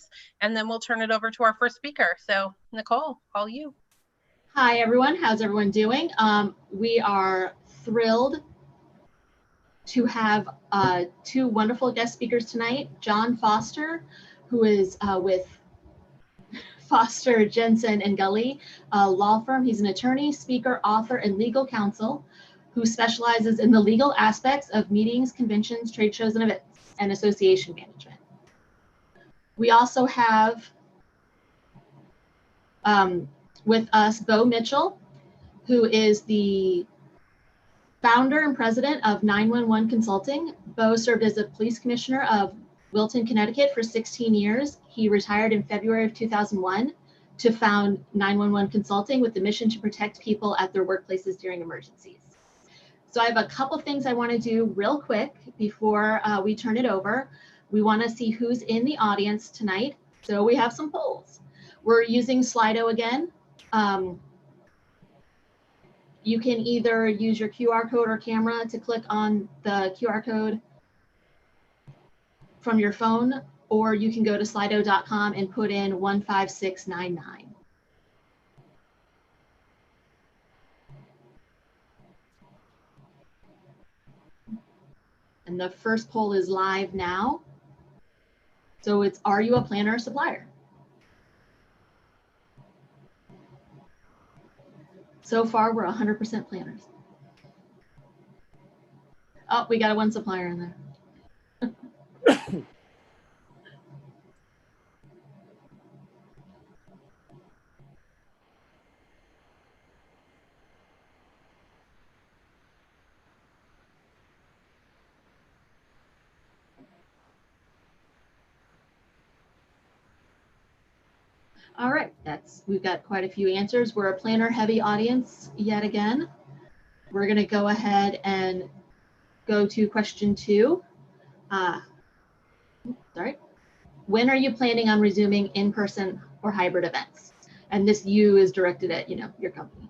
is, and then we'll turn it over to our first speaker. So Nicole, all you. Hi, everyone. How's everyone doing? We are thrilled to have two wonderful guest speakers tonight. John Foster, who is with Foster, Jensen, and Gully law firm. He's an attorney, speaker, author, and legal counsel who specializes in the legal aspects of meetings, conventions, trade shows, and events, and association management. We also have with us Bo Mitchell, who is the founder and president of 911 Consulting. Bo served as a police commissioner of Wilton, Connecticut for 16 years. He retired in February of 2001 to found 911 Consulting with the mission to protect people at their workplaces during emergencies. So I have a couple things I want to do real quick before we turn it over. We want to see who's in the audience tonight. So we have some polls. We're using Slido again. You can either use your QR code or camera to click on the QR code from your phone, or you can go to slido.com and put in 15699. And the first poll is live now. So it's, are you a planner or supplier? So far, we're 100% planners. Oh, we got a one supplier in there. All right, we've got quite a few answers. We're a planner heavy audience yet again. We're gonna go ahead and go to question 2. Sorry. When are you planning on resuming in-person or hybrid events? And this "you" is directed at, your company.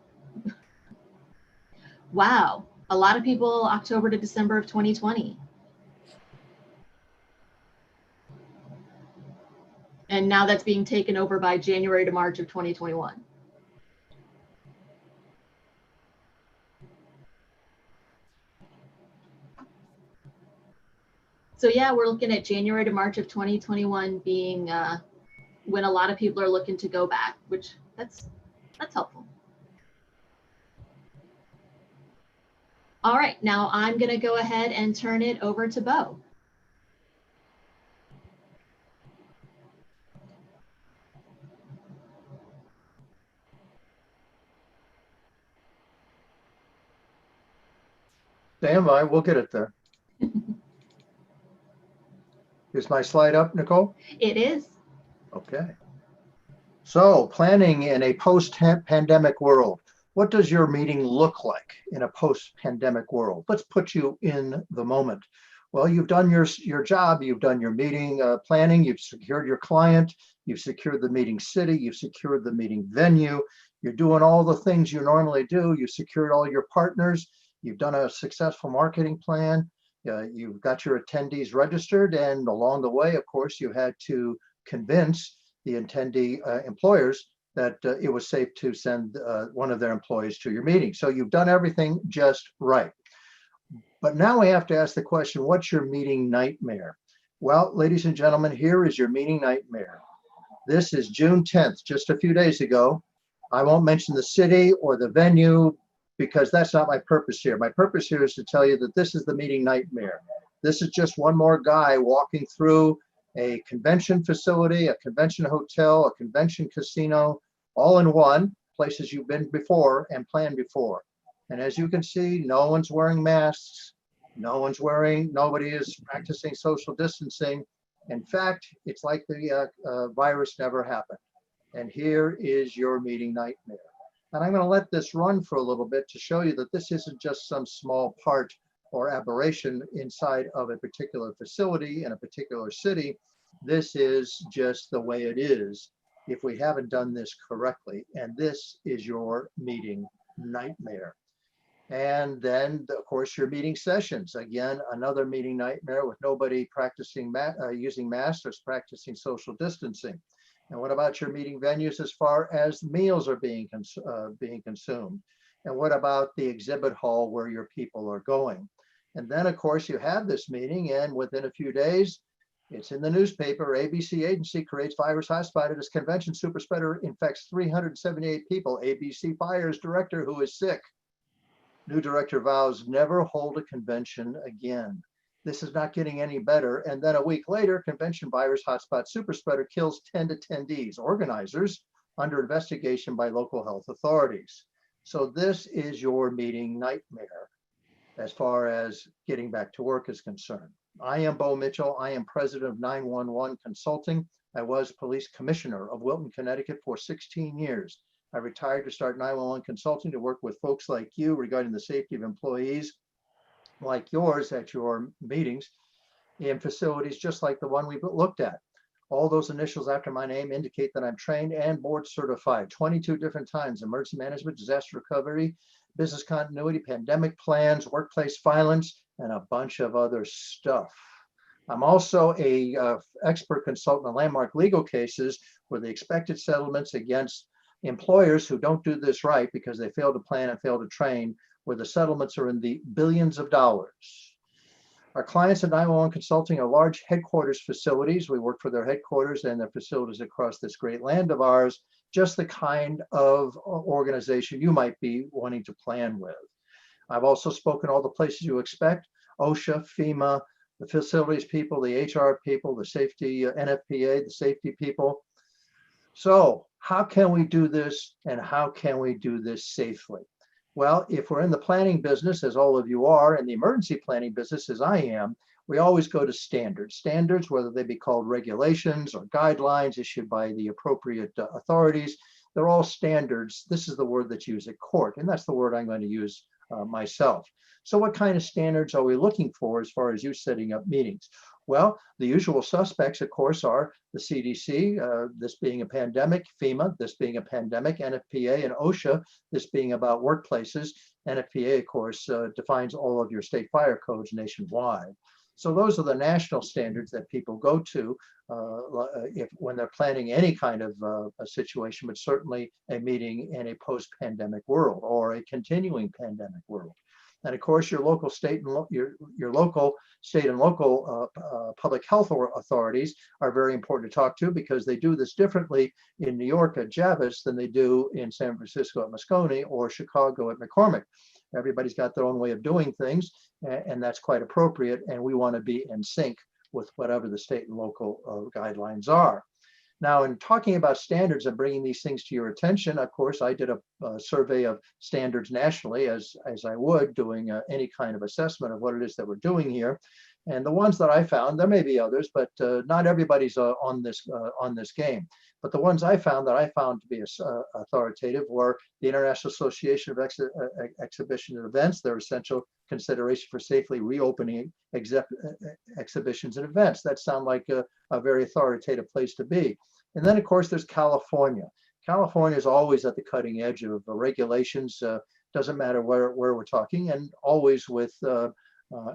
Wow, a lot of people October to December of 2020. And now that's being taken over by January to March of 2021. So yeah, we're looking at January to March of 2021 being when a lot of people are looking to go back, which that's helpful. All right, now I'm gonna go ahead and turn it over to Bo. Stand by, we'll get it there. Is my slide up, Nicole? It is. Okay. So planning in a post-pandemic world. What does your meeting look like in a post-pandemic world? Let's put you in the moment. Well, you've done your job, you've done your meeting planning, you've secured your client, you've secured the meeting city, you've secured the meeting venue, you're doing all the things you normally do, you've secured all your partners, you've done a successful marketing plan, you've got your attendees registered, and along the way, of course, you had to convince the attendee employers that it was safe to send one of their employees to your meeting. So you've done everything just right. But now we have to ask the question, what's your meeting nightmare? Well, ladies and gentlemen, here is your meeting nightmare. This is June 10th, just a few days ago. I won't mention the city or the venue because that's not my purpose here. My purpose here is to tell you that this is the meeting nightmare. This is just one more guy walking through a convention facility, a convention hotel, a convention casino, all in one, places you've been before and planned before. And as you can see, no one's wearing masks. Nobody is practicing social distancing. In fact, it's like the virus never happened. And here is your meeting nightmare. And I'm going to let this run for a little bit to show you that this isn't just some small part or aberration inside of a particular facility in a particular city. This is just the way it is if we haven't done this correctly. And this is your meeting nightmare. And then, of course, your meeting sessions. Again, another meeting nightmare with nobody practicing using masks or practicing social distancing. And what about your meeting venues as far as meals are being consumed? And what about the exhibit hall where your people are going? And then, of course, you have this meeting, and within a few days, it's in the newspaper. ABC agency creates virus hotspot at its convention. Super spreader infects 378 people. ABC fires director who is sick. New director vows never hold a convention again. This is not getting any better. And then a week later, convention virus hotspot super spreader kills 10 attendees, organizers under investigation by local health authorities. So this is your meeting nightmare as far as getting back to work is concerned. I am Bo Mitchell. I am president of 911 Consulting. I was police commissioner of Wilton, Connecticut for 16 years. I retired to start 911 Consulting to work with folks like you regarding the safety of employees like yours at your meetings in facilities just like the one we looked at. All those initials after my name indicate that I'm trained and board certified 22 different times: emergency management, disaster recovery, business continuity, pandemic plans, workplace violence, and a bunch of other stuff. I'm also a expert consultant in landmark legal cases where the expected settlements against employers who don't do this right because they fail to plan and fail to train, where the settlements are in the billions of dollars. Our clients at 911 Consulting are large headquarters facilities. We work for their headquarters and their facilities across this great land of ours, just the kind of organization you might be wanting to plan with. I've also spoken all the places you expect: OSHA, FEMA, the facilities people, the HR people, the safety, NFPA, the safety people. So how can we do this, and how can we do this safely? Well, if we're in the planning business, as all of you are, and the emergency planning business, as I am, we always go to standards. Standards, whether they be called regulations or guidelines issued by the appropriate authorities, they're all standards. This is the word that's used at court, and that's the word I'm going to use myself. So what kind of standards are we looking for as far as you setting up meetings? Well, the usual suspects, of course, are the CDC, this being a pandemic, FEMA, this being a pandemic, NFPA, and OSHA, this being about workplaces. NFPA, of course, defines all of your state fire codes nationwide. So those are the national standards that people go to when they're planning any kind of a situation, but certainly a meeting in a post-pandemic world or a continuing pandemic world. And of course, your local state and your local state and local public health authorities are very important to talk to, because they do this differently in New York at Javits than they do in San Francisco at Moscone or Chicago at McCormick. Everybody's got their own way of doing things, and that's quite appropriate. And we want to be in sync with whatever the state and local guidelines are. Now, in talking about standards and bringing these things to your attention, of course, I did a survey of standards nationally, as I would, doing any kind of assessment of what it is that we're doing here. And the ones that I found, there may be others, but not everybody's on this game. But the ones I found to be authoritative were the International Association of Exhibition and Events, their essential consideration for safely reopening exhibitions and events. That sounds like a very authoritative place to be. And then, of course, there's California. California is always at the cutting edge of regulations, doesn't matter where we're talking, and always with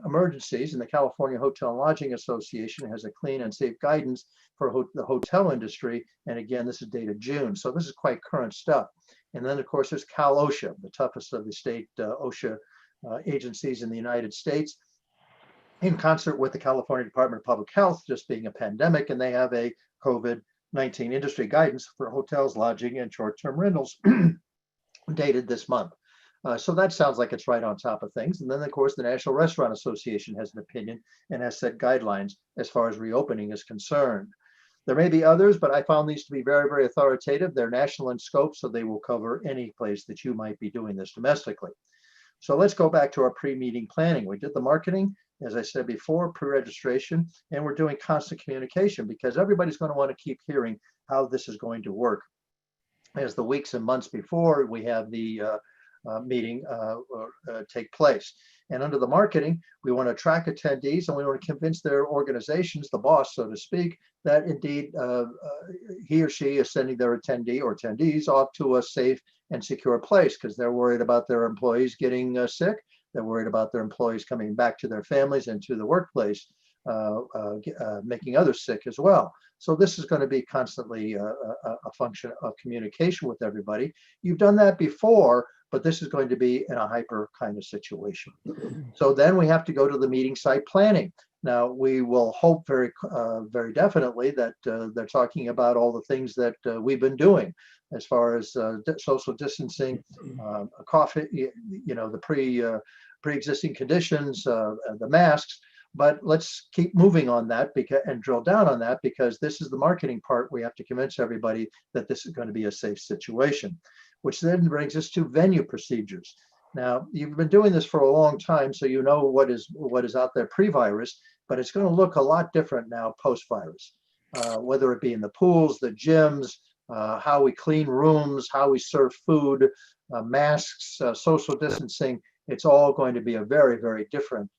emergencies. And the California Hotel and Lodging Association has a clean and safe guidance for the hotel industry. And again, this is dated June. So this is quite current stuff. And then, of course, there's Cal OSHA, the toughest of the state OSHA agencies in the United States, in concert with the California Department of Public Health, just being a pandemic, and they have a COVID-19 industry guidance for hotels, lodging, and short-term rentals dated this month. So that sounds like it's right on top of things. And then, of course, the National Restaurant Association has an opinion and has set guidelines as far as reopening is concerned. There may be others, but I found these to be very, very authoritative. They're national in scope, so they will cover any place that you might be doing this domestically. So let's go back to our pre-meeting planning. We did the marketing, as I said before, pre-registration, and we're doing constant communication, because everybody's going to want to keep hearing how this is going to work. As the weeks and months before, we have the meeting take place. And under the marketing, we want to attract attendees and we want to convince their organizations, the boss, so to speak, that indeed he or she is sending their attendee or attendees off to a safe and secure place because they're worried about their employees getting sick. They're worried about their employees coming back to their families and to the workplace, making others sick as well. So this is going to be constantly a function of communication with everybody. You've done that before, but this is going to be in a hyper kind of situation. So then we have to go to the meeting site planning. Now we will hope very definitely that they're talking about all the things that we've been doing as far as social distancing, coffee, the pre-existing conditions, the masks. But let's keep moving on that and drill down on that because this is the marketing part. We have to convince everybody that this is going to be a safe situation, which then brings us to venue procedures. Now, you've been doing this for a long time, so you know what is out there pre-virus, but it's going to look a lot different now post-virus, whether it be in the pools, the gyms, how we clean rooms, how we serve food, masks, social distancing. It's all going to be a very, very different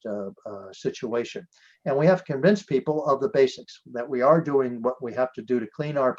situation. And we have to convince people of the basics, that we are doing what we have to do to clean our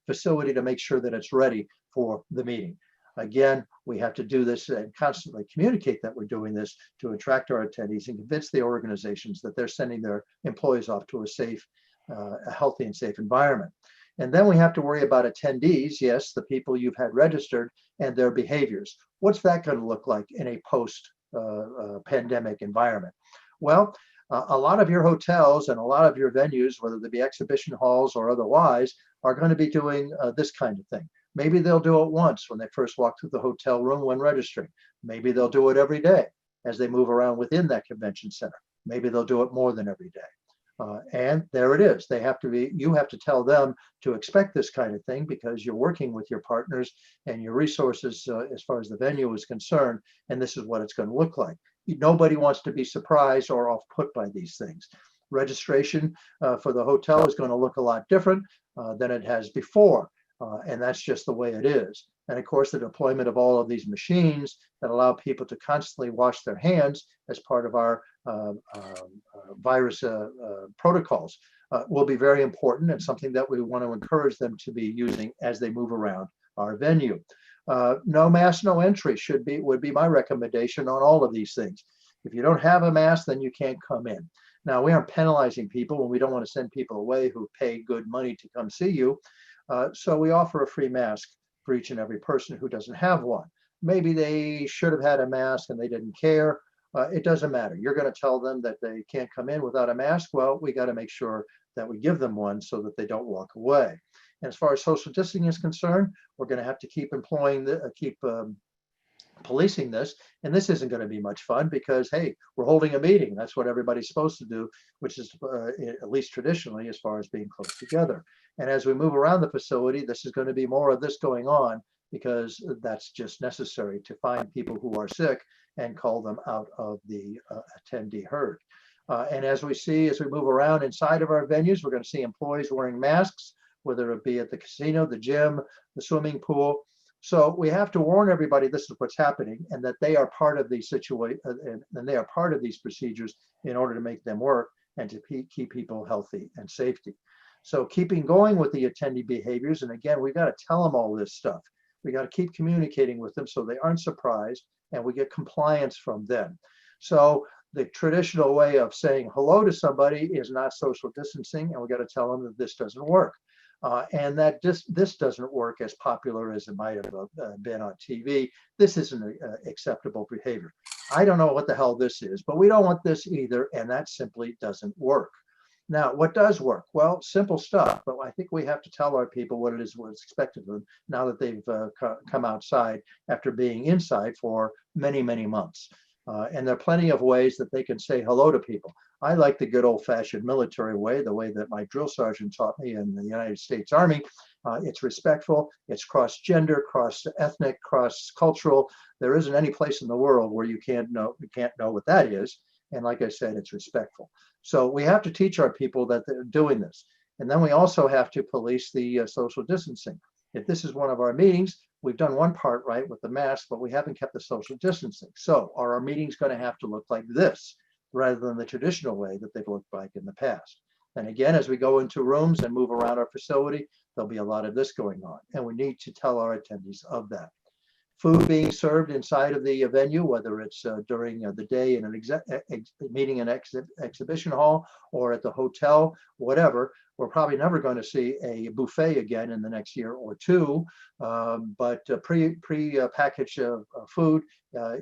facility to make sure that it's ready for the meeting. Again, we have to do this and constantly communicate that we're doing this to attract our attendees and convince the organizations that they're sending their employees off to a safe, a healthy and safe environment. And then we have to worry about attendees, yes, the people you've had registered and their behaviors. What's that going to look like in a post-pandemic environment? Well, a lot of your hotels and a lot of your venues, whether they be exhibition halls or otherwise, are going to be doing this kind of thing. Maybe they'll do it once when they first walk through the hotel room when registering. Maybe they'll do it every day as they move around within that convention center. Maybe they'll do it more than every day. And there it is. You have to tell them to expect this kind of thing because you're working with your partners and your resources as far as the venue is concerned. And this is what it's going to look like. Nobody wants to be surprised or off put by these things. Registration for the hotel is going to look a lot different than it has before. And that's just the way it is. And of course, the deployment of all of these machines that allow people to constantly wash their hands as part of our virus protocols will be very important and something that we want to encourage them to be using as they move around our venue. No mask, no entry would be my recommendation on all of these things. If you don't have a mask, then you can't come in. Now, we aren't penalizing people and we don't want to send people away who pay good money to come see you. So we offer a free mask for each and every person who doesn't have one. Maybe they should have had a mask and they didn't care. It doesn't matter. You're going to tell them that they can't come in without a mask. Well, we got to make sure that we give them one so that they don't walk away. And as far as social distancing is concerned, we're going to have to keep policing this. And this isn't going to be much fun because, hey, we're holding a meeting. That's what everybody's supposed to do, which is at least traditionally as far as being close together. And as we move around the facility, this is going to be more of this going on because that's just necessary to find people who are sick and call them out of the attendee herd. And as we move around inside of our venues, we're going to see employees wearing masks, whether it be at the casino, the gym, the swimming pool. So we have to warn everybody this is what's happening and that they are part of these and they are part of these procedures in order to make them work and to keep people healthy and safety. So keeping going with the attendee behaviors, and again, we've got to tell them all this stuff. We got to keep communicating with them so they aren't surprised and we get compliance from them. So the traditional way of saying hello to somebody is not social distancing, and we got to tell them that this doesn't work. And that this doesn't work as popular as it might have been on TV. This isn't acceptable behavior. I don't know what the hell this is, but we don't want this either, and that simply doesn't work. Now, what does work? Well, simple stuff, but I think we have to tell our people what it is, what's expected of them now that they've come outside after being inside for many, many months. And there are plenty of ways that they can say hello to people. I like the good old-fashioned military way, the way that my drill sergeant taught me in the United States Army. It's respectful, it's cross-gender, cross-ethnic, cross-cultural. There isn't any place in the world where you can't know what that is. And like I said, it's respectful. So we have to teach our people that they're doing this. And then we also have to police the social distancing. If this is one of our meetings, we've done one part right with the mask, but we haven't kept the social distancing. So are our meetings going to have to look like this rather than the traditional way that they've looked like in the past? And again, as we go into rooms and move around our facility, there'll be a lot of this going on, and we need to tell our attendees of that. Food being served inside of the venue, whether it's during the day in an meeting and exhibition hall or at the hotel, whatever. We're probably never going to see a buffet again in the next year or two, but pre-packaged food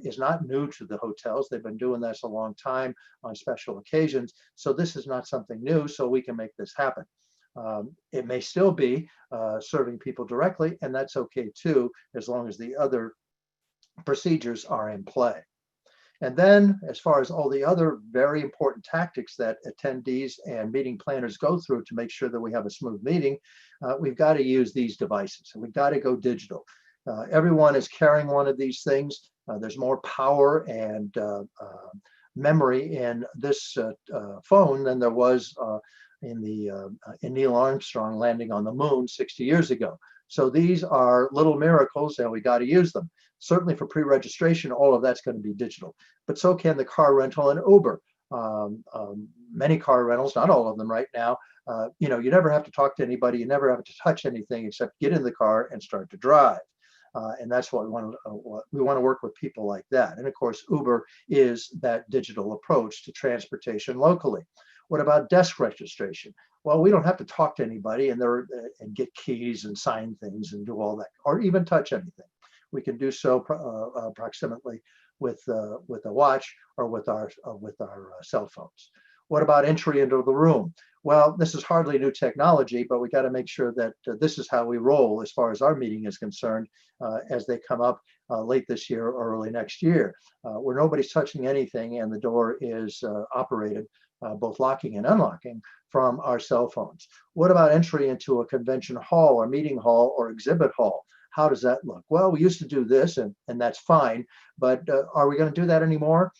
is not new to the hotels. They've been doing this a long time on special occasions. So this is not something new, so we can make this happen. It may still be serving people directly, and that's okay too, as long as the other procedures are in play. And then, as far as all the other very important tactics that attendees and meeting planners go through to make sure that we have a smooth meeting, we've got to use these devices, and we've got to go digital. Everyone is carrying one of these things. There's more power and memory in this phone than there was in Neil Armstrong landing on the moon 60 years ago. So these are little miracles, and we got to use them. Certainly for pre-registration, all of that's going to be digital, but so can the car rental and Uber. Many car rentals, not all of them right now, you know, you never have to talk to anybody, you never have to touch anything except get in the car and start to drive. And that's what we want to work with people like that. And of course, Uber is that digital approach to transportation locally. What about desk registration? Well, we don't have to talk to anybody and get keys and sign things and do all that, or even touch anything. We can do so approximately with a watch or with our cell phones. What about entry into the room? Well, this is hardly new technology, but we got to make sure that this is how we roll as far as our meeting is concerned as they come up late this year or early next year, where nobody's touching anything and the door is operated, both locking and unlocking, from our cell phones. What about entry into a convention hall or meeting hall or exhibit hall? How does that look? Well, we used to do this, and that's fine, but are we going to do that anymore?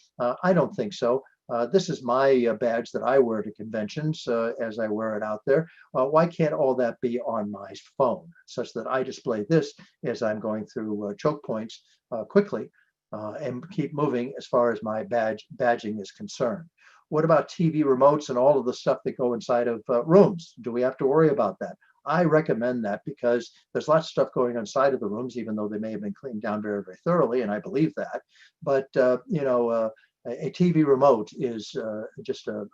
I don't think so. This is my badge that I wear to conventions as I wear it out there. Why can't all that be on my phone, such that I display this as I'm going through choke points quickly and keep moving as far as my badging is concerned? What about TV remotes and all of the stuff that go inside of rooms? Do we have to worry about that? I recommend that because there's lots of stuff going inside of the rooms, even though they may have been cleaned down very, very thoroughly, and I believe that. But you know, a TV remote is just a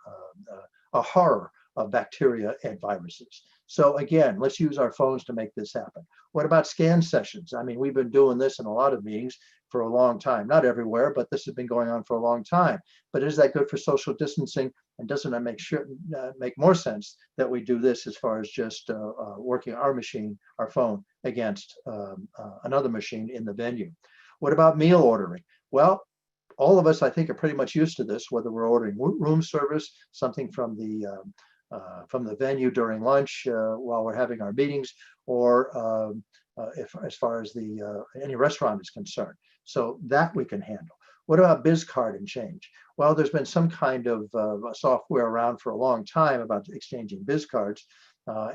horror of bacteria and viruses. So again, let's use our phones to make this happen. What about scan sessions? I mean, we've been doing this in a lot of meetings for a long time, not everywhere, but this has been going on for a long time. But is that good for social distancing? And doesn't that make more sense that we do this as far as just working our machine, our phone, against another machine in the venue? What about meal ordering? Well, all of us, I think, are pretty much used to this, whether we're ordering room service, something from the venue during lunch while we're having our meetings, or as far as any restaurant is concerned. So that we can handle. What about BizCard and change? Well, there's been some kind of software around for a long time about exchanging BizCards,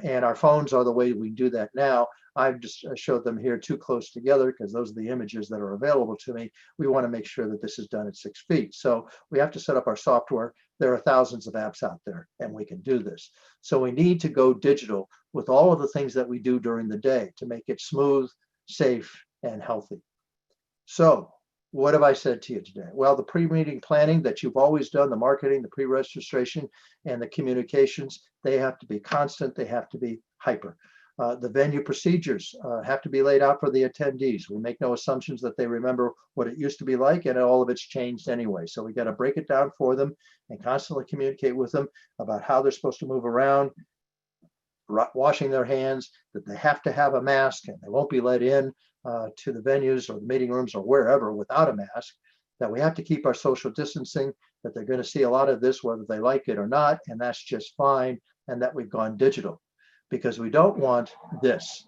and our phones are the way we do that now. I've just showed them here too close together because those are the images that are available to me. We want to make sure that this is done at 6 feet. So we have to set up our software. There are thousands of apps out there, and we can do this. So we need to go digital with all of the things that we do during the day to make it smooth, safe, and healthy. So what have I said to you today? Well, the pre-meeting planning that you've always done, the marketing, the pre-registration, and the communications, they have to be constant. They have to be hyper. The venue procedures have to be laid out for the attendees. We make no assumptions that they remember what it used to be like, and all of it's changed anyway. So we got to break it down for them and constantly communicate with them about how they're supposed to move around, washing their hands, that they have to have a mask and they won't be let in to the venues or the meeting rooms or wherever without a mask, that we have to keep our social distancing, that they're going to see a lot of this whether they like it or not, and that's just fine, and that we've gone digital. Because we don't want this.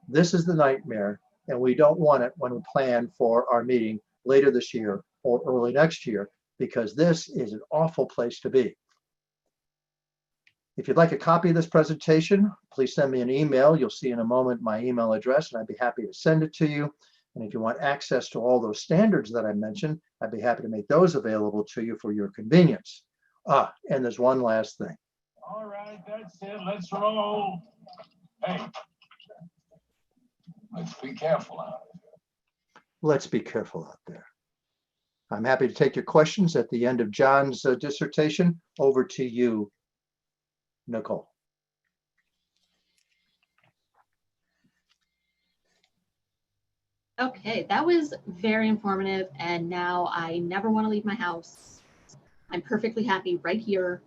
This is the nightmare, and we don't want it when we plan for our meeting later this year or early next year, because this is an awful place to be. If you'd like a copy of this presentation, please send me an email. You'll see in a moment my email address, and I'd be happy to send it to you. And if you want access to all those standards that I mentioned, I'd be happy to make those available to you for your convenience. And there's one last thing. All right, that's it. Let's roll. Hey, let's be careful out there. Let's be careful out there. I'm happy to take your questions at the end of John's dissertation. Over to you, Nicole. Okay, that was very informative, and now I never want to leave my house. I'm perfectly happy right here,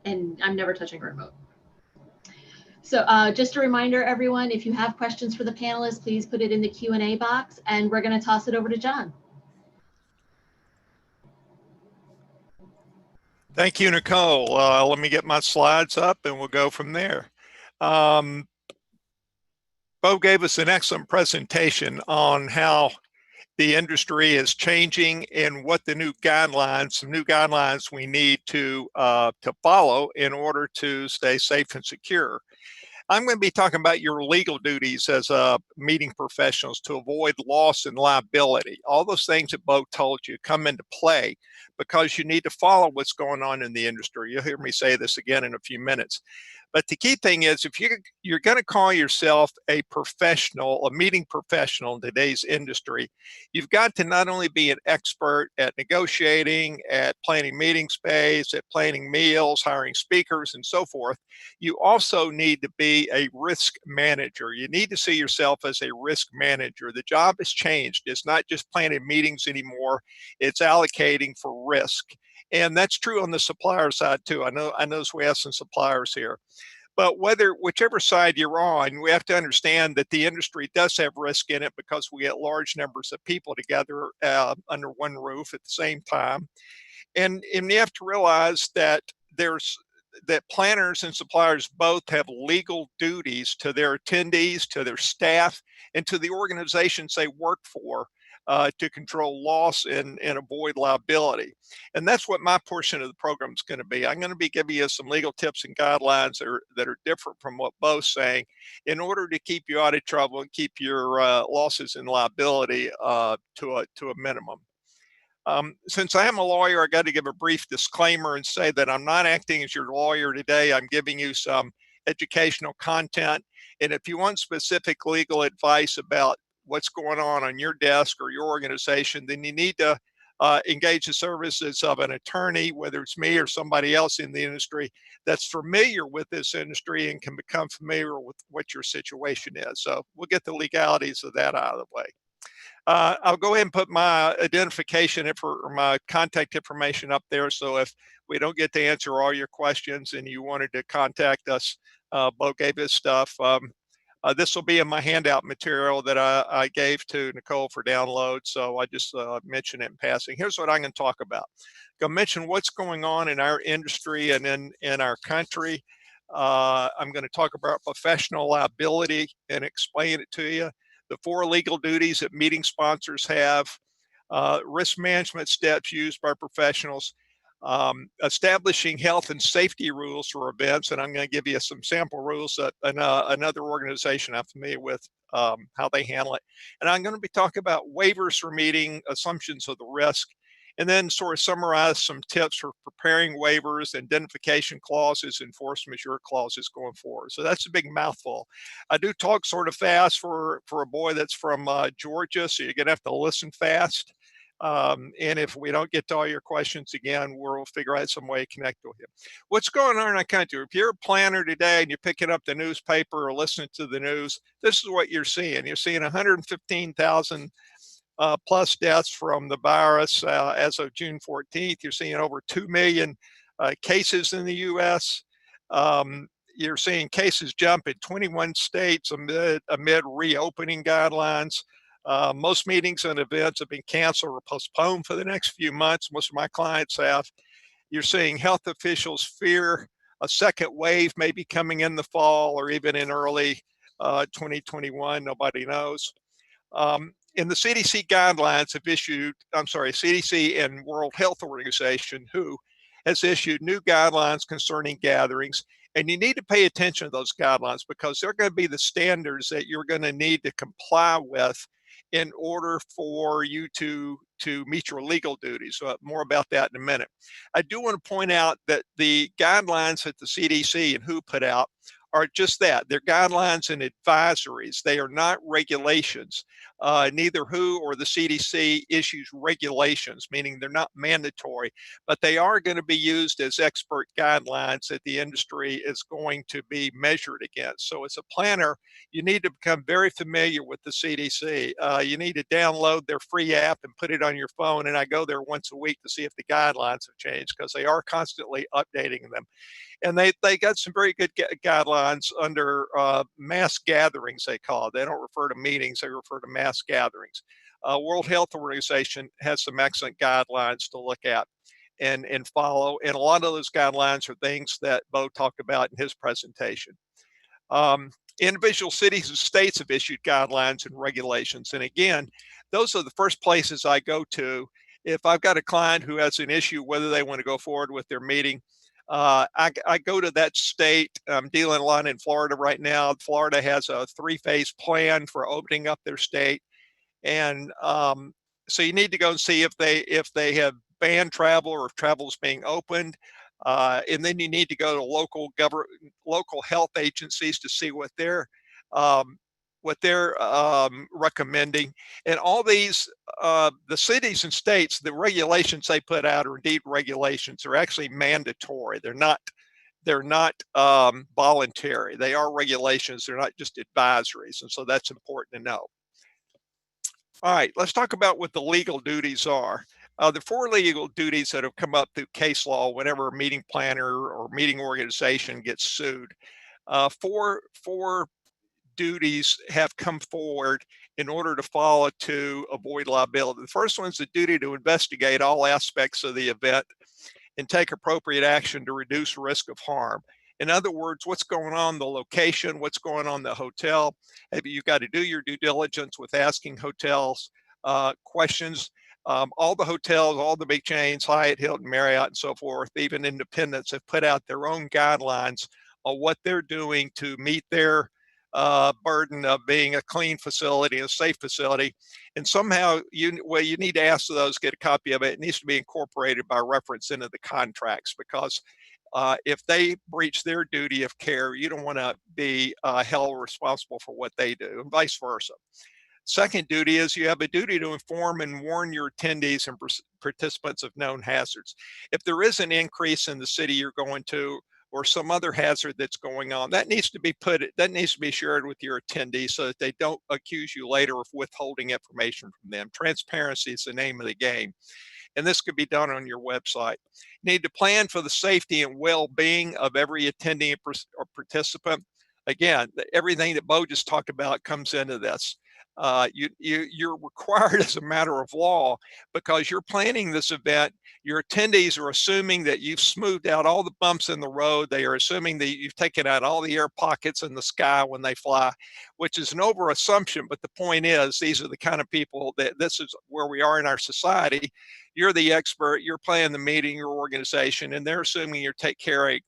and I'm never touching a remote. So just a reminder, everyone, if you have questions for the panelists, please put it in the Q&A box, and we're going to toss it over to John. Thank you, Nicole. Let me get my slides up and we'll go from there. Bo gave us an excellent presentation on how the industry is changing and what the new guidelines we need to follow in order to stay safe and secure. I'm going to be talking about your legal duties as meeting professionals to avoid loss and liability. All those things that Bo told you come into play because you need to follow what's going on in the industry. You'll hear me say this again in a few minutes. But the key thing is, if you're going to call yourself a professional, a meeting professional in today's industry, you've got to not only be an expert at negotiating, at planning meeting space, at planning meals, hiring speakers, and so forth, you also need to be a risk manager. You need to see yourself as a risk manager. The job has changed. It's not just planning meetings anymore. It's allocating for risk. And that's true on the supplier side too. I know we have some suppliers here. But whichever side you're on, we have to understand that the industry does have risk in it because we get large numbers of people together under one roof at the same time. And you have to realize that that planners and suppliers both have legal duties to their attendees, to their staff, and to the organizations they work for to control loss and avoid liability. And that's what my portion of the program is going to be. I'm going to be giving you some legal tips and guidelines that are different from what Bo's saying in order to keep you out of trouble and keep your losses and liability to a minimum. Since I am a lawyer, I got to give a brief disclaimer and say that I'm not acting as your lawyer today. I'm giving you some educational content. And if you want specific legal advice about what's going on your desk or your organization, then you need to engage the services of an attorney, whether it's me or somebody else in the industry that's familiar with this industry and can become familiar with what your situation is. So we'll get the legalities of that out of the way. I'll go ahead and put my identification or my contact information up there. So if we don't get to answer all your questions and you wanted to contact us, Bo gave us stuff. This will be in my handout material that I gave to Nicole for download. So I just mentioned it in passing. Here's what I'm going to talk about. I'm going to mention what's going on in our industry and in our country. I'm going to talk about professional liability and explain it to you. The 4 legal duties that meeting sponsors have, risk management steps used by professionals, establishing health and safety rules for events, and I'm going to give you some sample rules that another organization I'm familiar with, how they handle it. And I'm going to be talking about waivers for meeting, assumptions of the risk, and then sort of summarize some tips for preparing waivers, indemnification clauses, and force majeure clauses going forward. So that's a big mouthful. I do talk sort of fast for a boy that's from Georgia, so you're going to have to listen fast. And if we don't get to all your questions again, we'll figure out some way to connect with you. What's going on in our country? If you're a planner today and you're picking up the newspaper or listening to the news, this is what you're seeing. You're seeing 115,000 plus deaths from the virus as of June 14th. You're seeing over 2 million cases in the U.S. You're seeing cases jump in 21 states amid reopening guidelines. Most meetings and events have been canceled or postponed for the next few months. Most of my clients have. You're seeing health officials fear a second wave may be coming in the fall or even in early 2021. Nobody knows. And the CDC guidelines have issued, CDC and World Health Organization, WHO, has issued new guidelines concerning gatherings. And you need to pay attention to those guidelines because they're going to be the standards that you're going to need to comply with in order for you to meet your legal duties. More about that in a minute. I do want to point out that the guidelines that the CDC and WHO put out are just that. They're guidelines and advisories. They are not regulations. Neither WHO or the CDC issues regulations, meaning they're not mandatory, but they are going to be used as expert guidelines that the industry is going to be measured against. So as a planner, you need to become very familiar with the CDC. You need to download their free app and put it on your phone. And I go there once a week to see if the guidelines have changed because they are constantly updating them. And they got some very good guidelines under mass gatherings, they call it. They don't refer to meetings, they refer to mass gatherings. World Health Organization has some excellent guidelines to look at and follow. And a lot of those guidelines are things that Bo talked about in his presentation. Individual cities and states have issued guidelines and regulations. And again, those are the first places I go to if I've got a client who has an issue, whether they want to go forward with their meeting. I go to that state. I'm dealing a lot in Florida right now. Florida has a 3-phase plan for opening up their state. And so you need to go and see if they have banned travel or if travel is being opened. And then you need to go to local health agencies to see what they're recommending. And all these, the cities and states, the regulations they put out are indeed regulations. They're actually mandatory. They're not voluntary. They are regulations. They're not just advisories. And so that's important to know. All right, let's talk about what the legal duties are. The 4 legal duties that have come up through case law whenever a meeting planner or meeting organization gets sued. Four duties have come forward in order to follow to avoid liability. The first one is the duty to investigate all aspects of the event and take appropriate action to reduce risk of harm. In other words, what's going on in the location, what's going on in the hotel. Maybe you've got to do your due diligence with asking hotels questions. All the hotels, all the big chains, Hyatt, Hilton, Marriott, and so forth, even independents have put out their own guidelines on what they're doing to meet their burden of being a clean facility, a safe facility. And somehow you need to ask those, get a copy of it. It needs to be incorporated by reference into the contracts because if they breach their duty of care, you don't want to be held responsible for what they do, and vice versa. Second duty is you have a duty to inform and warn your attendees and participants of known hazards. If there is an increase in the city you're going to or some other hazard that's going on, that needs to be shared with your attendees so that they don't accuse you later of withholding information from them. Transparency is the name of the game. And this could be done on your website. You need to plan for the safety and well-being of every attending or participant. Again, everything that Bo just talked about comes into this. You're required as a matter of law because you're planning this event. Your attendees are assuming that you've smoothed out all the bumps in the road. They are assuming that you've taken out all the air pockets in the sky when they fly, which is an over assumption. But the point is, these are the kind of people that this is where we are in our society. You're the expert, you're planning the meeting, your organization, and they're assuming you're going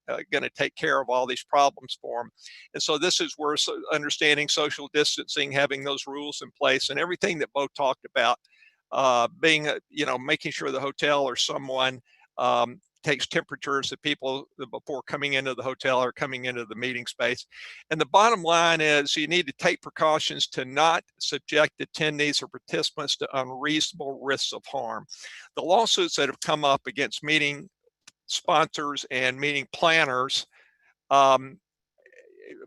to take care of all these problems for them. And so this is where understanding social distancing, having those rules in place, and everything that Bo talked about, making sure the hotel or someone takes temperatures of people before coming into the hotel or coming into the meeting space. And the bottom line is you need to take precautions to not subject attendees or participants to unreasonable risks of harm. The lawsuits that have come up against meeting sponsors and meeting planners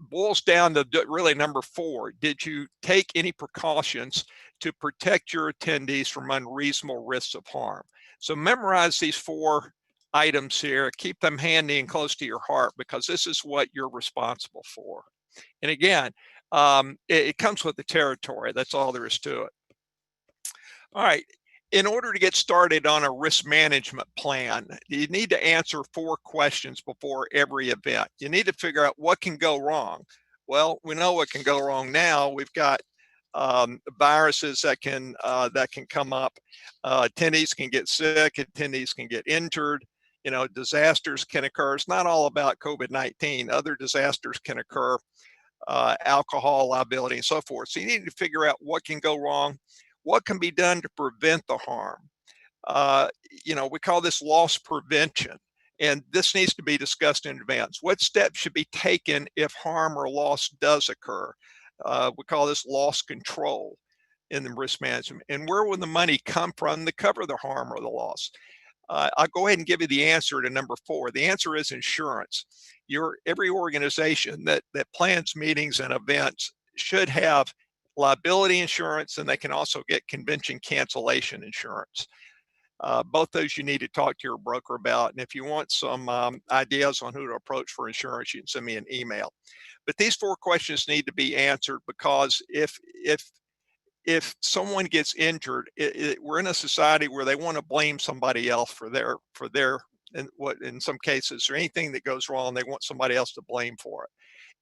boils down to really number 4. Did you take any precautions to protect your attendees from unreasonable risks of harm? So memorize these 4 items here, keep them handy and close to your heart because this is what you're responsible for. And again, it comes with the territory. That's all there is to it. All right. In order to get started on a risk management plan, you need to answer 4 questions before every event. You need to figure out what can go wrong. Well, we know what can go wrong now. We've got viruses that can come up. Attendees can get sick. Attendees can get injured. You know, disasters can occur. It's not all about COVID-19. Other disasters can occur, alcohol liability and so forth. So you need to figure out what can go wrong, what can be done to prevent the harm. You know, we call this loss prevention, and this needs to be discussed in advance. What steps should be taken if harm or loss does occur? We call this loss control in the risk management. And where will the money come from to cover the harm or the loss? I'll go ahead and give you the answer to number 4. The answer is insurance. Every organization that plans meetings and events should have liability insurance, and they can also get convention cancellation insurance. Both those you need to talk to your broker about. And if you want some ideas on who to approach for insurance, you can send me an email. But these 4 questions need to be answered, because if someone gets injured, we're in a society where they want to blame somebody else for their and what in some cases or anything that goes wrong, they want somebody else to blame for it.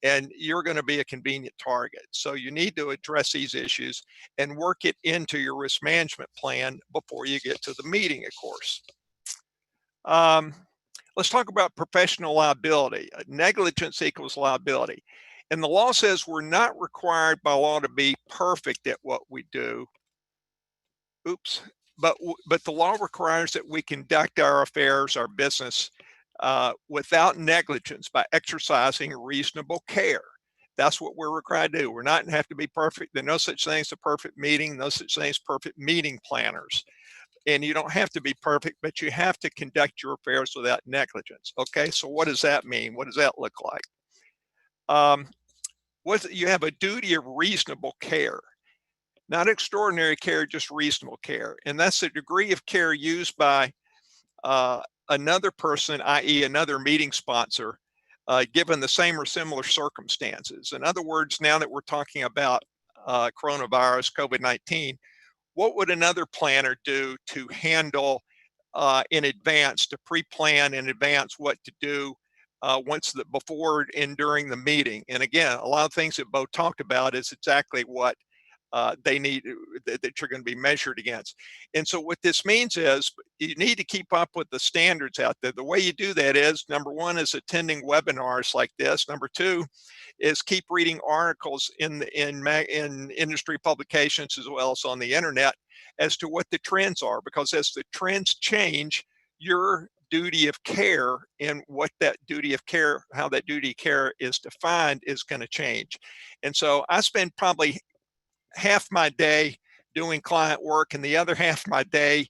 And you're going to be a convenient target. So you need to address these issues and work it into your risk management plan before you get to the meeting, of course. Let's talk about professional liability. Negligence equals liability. And the law says we're not required by law to be perfect at what we do. Oops. But the law requires that we conduct our affairs, our business, without negligence by exercising reasonable care. That's what we're required to do. We're not have to be perfect. There's no such thing as a perfect meeting, no such thing as perfect meeting planners. And you don't have to be perfect, but you have to conduct your affairs without negligence. Okay, so what does that mean? What does that look like? You have a duty of reasonable care, not extraordinary care, just reasonable care. And that's the degree of care used by another person, i.e. another meeting sponsor, given the same or similar circumstances. In other words, now that we're talking about coronavirus, COVID-19, what would another planner do to handle in advance, to pre-plan in advance what to do before and during the meeting? And again, a lot of things that Bo talked about is exactly what they need, that you're going to be measured against. And so what this means is you need to keep up with the standards out there. The way you do that is, number 1 is attending webinars like this. Number 2 is keep reading articles in industry publications as well as on the internet as to what the trends are, because as the trends change, your duty of care and what that duty of care, how that duty of care is defined is going to change. And so I spend probably half my day doing client work and the other half of my day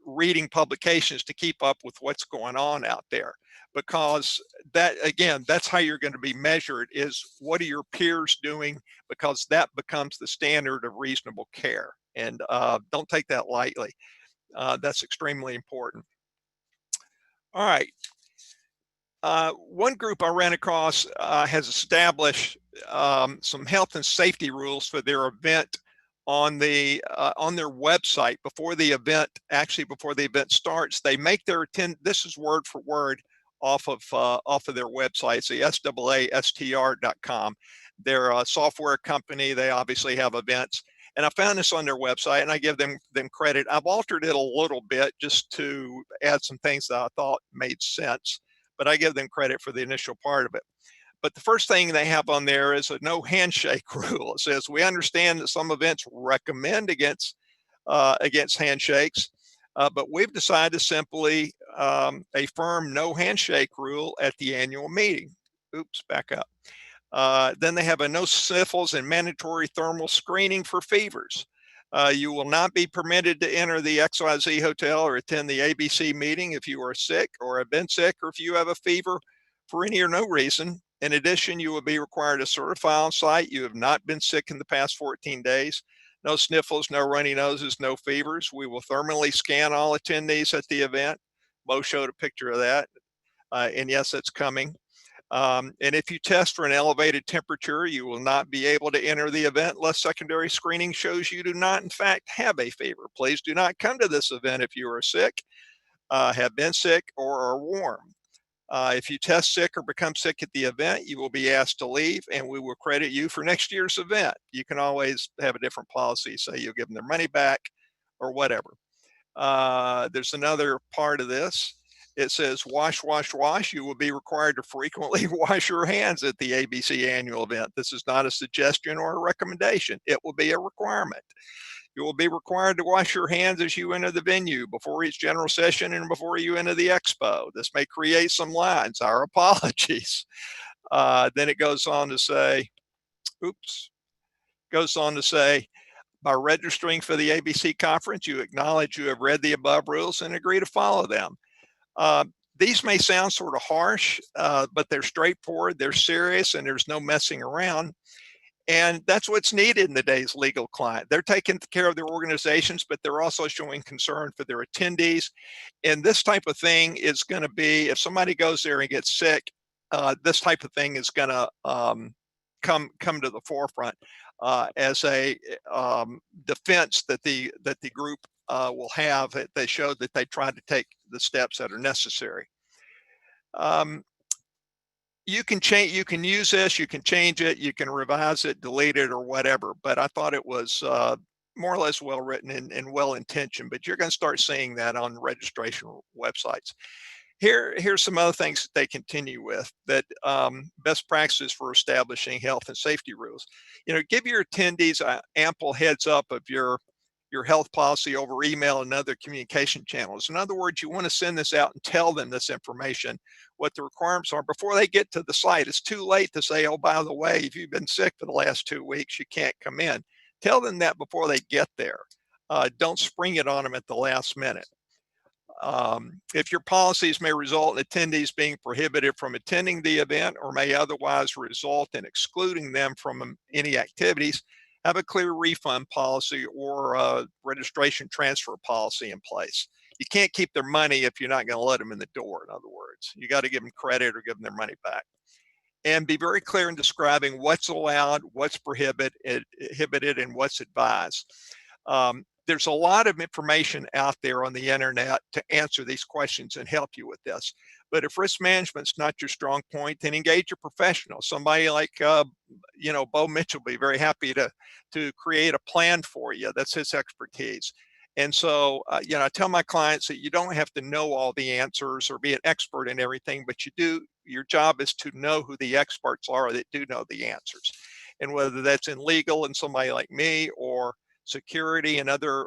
reading publications to keep up with what's going on out there, because that, again, that's how you're going to be measured, is what are your peers doing, because that becomes the standard of reasonable care. And don't take that lightly. That's extremely important. All right. One group I ran across has established some health and safety rules for their event on their website before the event starts. They make their this is word for word off of their website, the SAASTR.com. They're a software company. They obviously have events. And I found this on their website, and I give them credit. I've altered it a little bit just to add some things that I thought made sense, but I give them credit for the initial part of it. But the first thing they have on there is a no handshake rule. It says, we understand that some events recommend against handshakes, but we've decided to simply affirm no handshake rule at the annual meeting. Oops, back up. Then they have a no sniffles and mandatory thermal screening for fevers. You will not be permitted to enter the XYZ hotel or attend the ABC meeting if you are sick or have been sick, or if you have a fever for any or no reason. In addition, you will be required to certify on site you have not been sick in the past 14 days. No sniffles, no runny noses, no fevers. We will thermally scan all attendees at the event. Mo showed a picture of that. And yes, it's coming. And if you test for an elevated temperature, you will not be able to enter the event unless secondary screening shows you do not, in fact, have a fever. Please do not come to this event if you are sick, have been sick, or are warm. If you test sick or become sick at the event, you will be asked to leave, and we will credit you for next year's event. You can always have a different policy, say you'll give them their money back or whatever. There's another part of this. It says wash, wash, wash. You will be required to frequently wash your hands at the ABC annual event. This is not a suggestion or a recommendation. It will be a requirement. You will be required to wash your hands as you enter the venue, before each general session, and before you enter the expo. This may create some lines. Our apologies. Then it goes on to say, by registering for the ABC conference, you acknowledge you have read the above rules and agree to follow them. These may sound sort of harsh, but they're straightforward, they're serious, and there's no messing around. And that's what's needed in today's legal client. They're taking care of their organizations, but they're also showing concern for their attendees. And this type of thing is going to be, if somebody goes there and gets sick, this type of thing is going to come to the forefront as a defense that the group will have. They show that they tried to take the steps that are necessary. You can change, you can use this, you can change it, you can revise it, delete it, or whatever. But I thought it was more or less well written and well intentioned. But you're going to start seeing that on registration websites. Here's some other things that they continue with, that best practices for establishing health and safety rules. You know, give your attendees ample heads up of your health policy over email and other communication channels. In other words, you want to send this out and tell them this information, what the requirements are, before they get to the site. It's too late to say, oh, by the way, if you've been sick for the last 2 weeks, you can't come in. Tell them that before they get there. Don't spring it on them at the last minute. If your policies may result in attendees being prohibited from attending the event, or may otherwise result in excluding them from any activities, have a clear refund policy or a registration transfer policy in place. You can't keep their money if you're not going to let them in the door. In other words, you got to give them credit or give them their money back. And be very clear in describing what's allowed, what's prohibited, and what's advised. There's a lot of information out there on the internet to answer these questions and help you with this. But if risk management's not your strong point, then engage a professional. Somebody like, Bo Mitchell will be very happy to create a plan for you. That's his expertise. And so, I tell my clients that you don't have to know all the answers or be an expert in everything, but your job is to know who the experts are that do know the answers. And whether that's in legal and somebody like me, or security and other